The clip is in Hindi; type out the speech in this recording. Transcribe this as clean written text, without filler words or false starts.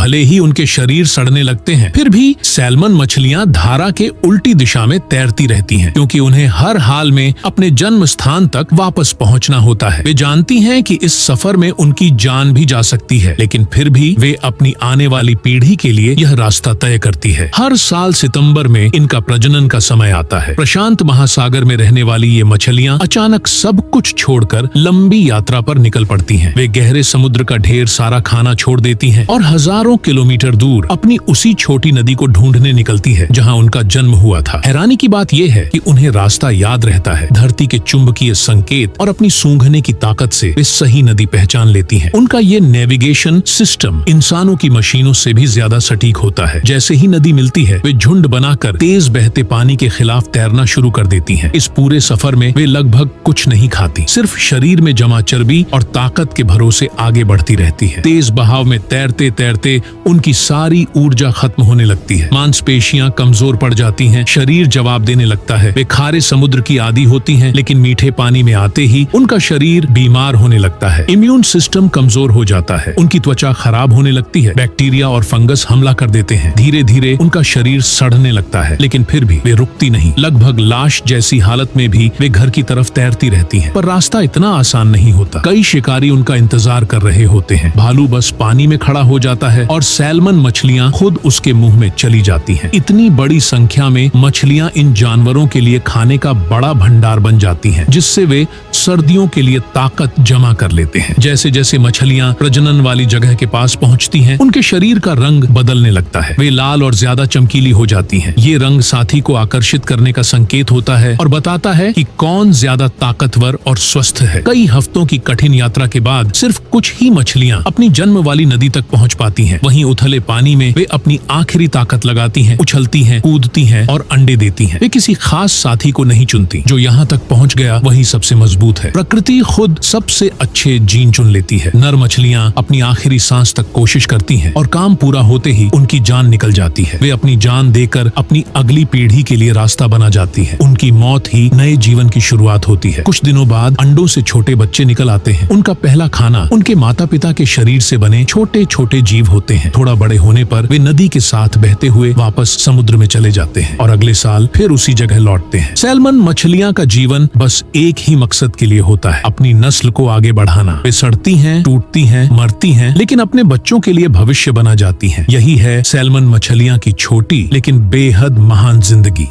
भले ही उनके शरीर सड़ने लगते हैं, फिर भी सैल्मन मछलियां धारा के उल्टी दिशा में तैरती रहती हैं, क्योंकि उन्हें हर हाल में अपने जन्म स्थान तक वापस पहुंचना होता है। वे जानती हैं कि इस सफर में उनकी जान भी जा सकती है, लेकिन फिर भी वे अपनी आने वाली पीढ़ी के लिए यह रास्ता तय करती है। हर साल सितंबर में इनका प्रजनन का समय आता है। प्रशांत महासागर में रहने वाली ये मछलियां अचानक सब कुछ छोड़कर लंबी यात्रा पर निकल पड़ती हैं। वे गहरे समुद्र का ढेर सारा खाना छोड़ देती हैं और हजारों किलोमीटर दूर अपनी उसी छोटी नदी को ढूंढने निकलती है जहां उनका जन्म हुआ था। हैरानी की बात यह है कि उन्हें रास्ता याद रहता है। धरती के चुंबकीय संकेत और अपनी सूंघने की ताकत से वे सही नदी पहचान लेती हैं। उनका ये नेविगेशन सिस्टम इंसानों की मशीनों से भी ज्यादा सटीक होता है। जैसे ही नदी मिलती है, वे झुंड बनाकर तेज बहते पानी के खिलाफ तैरना शुरू कर देती हैं। इस पूरे सफर में वे लगभग कुछ नहीं खाती, सिर्फ शरीर में जमा चर्बी और ताकत के भरोसे आगे बढ़ती रहती है। तेज बहाव में तैरते तैरते उनकी सारी ऊर्जा खत्म होने लगती है। मांसपेशियां कमजोर पड़ जाती हैं, शरीर जवाब देने लगता है। वे खारे समुद्र की आदी होती हैं, लेकिन मीठे पानी में आते ही उनका शरीर बीमार होने लगता है। इम्यून सिस्टम कमजोर हो जाता है, उनकी त्वचा खराब होने लगती है, बैक्टीरिया और फंगस हमला कर देते हैं। धीरे धीरे उनका शरीर सड़ने लगता है, लेकिन फिर भी वे रुकती नहीं। लगभग लाश जैसी हालत में भी वे घर की तरफ तैरती रहती हैं। पर रास्ता इतना आसान नहीं होता। कई शिकारी उनका इंतजार कर रहे होते हैं। भालू बस पानी में खड़ा हो जाता है और सैल्मन मछलियां खुद उसके मुंह में चली जाती हैं। इतनी बड़ी संख्या में मछलियां इन जानवरों के लिए खाने का बड़ा भंडार बन जाती हैं, जिससे वे सर्दियों के लिए ताकत जमा कर लेते हैं। जैसे जैसे मछलियां प्रजनन वाली जगह के पास पहुंचती हैं, उनके शरीर का रंग बदलने लगता है। वे लाल और ज्यादा चमकीली हो जाती हैं। ये रंग साथी को आकर्षित करने का संकेत होता है और बताता है कि कौन ज्यादा ताकतवर और स्वस्थ है। कई हफ्तों की कठिन यात्रा के बाद सिर्फ कुछ ही मछलियां अपनी जन्म वाली नदी तक पहुंच पाती हैं। वहीं उथले पानी में वे अपनी आखिरी ताकत लगाती हैं, उछलती हैं, कूदती हैं और अंडे देती हैं। वे किसी खास साथी को नहीं चुनती। जो यहाँ तक पहुँच गया वही सबसे मजबूत है। प्रकृति खुद सबसे अच्छे जीन चुन लेती है। नर मछलियां अपनी आखिरी सांस तक कोशिश करती हैं और काम पूरा होते ही उनकी जान निकल जाती है। वे अपनी जान देकर अपनी अगली पीढ़ी के लिए रास्ता बना जाती है। उनकी मौत ही नए जीवन की शुरुआत होती है। कुछ दिनों बाद अंडों से छोटे बच्चे निकल आते हैं। उनका पहला खाना उनके माता पिता के शरीर से बने छोटे छोटे जीव होते हैं। थोड़ा बड़े होने पर वे नदी के साथ बहते हुए वापस समुद्र में चले जाते हैं और अगले साल फिर उसी जगह लौटते हैं। सैल्मन मछलियां का जीवन बस एक ही मकसद के लिए होता है, अपनी नस्ल को आगे बढ़ाना। वे सड़ती हैं, टूटती हैं, मरती हैं, लेकिन अपने बच्चों के लिए भविष्य बना जाती हैं। यही है सैल्मन मछलियां की छोटी लेकिन बेहद महान जिंदगी।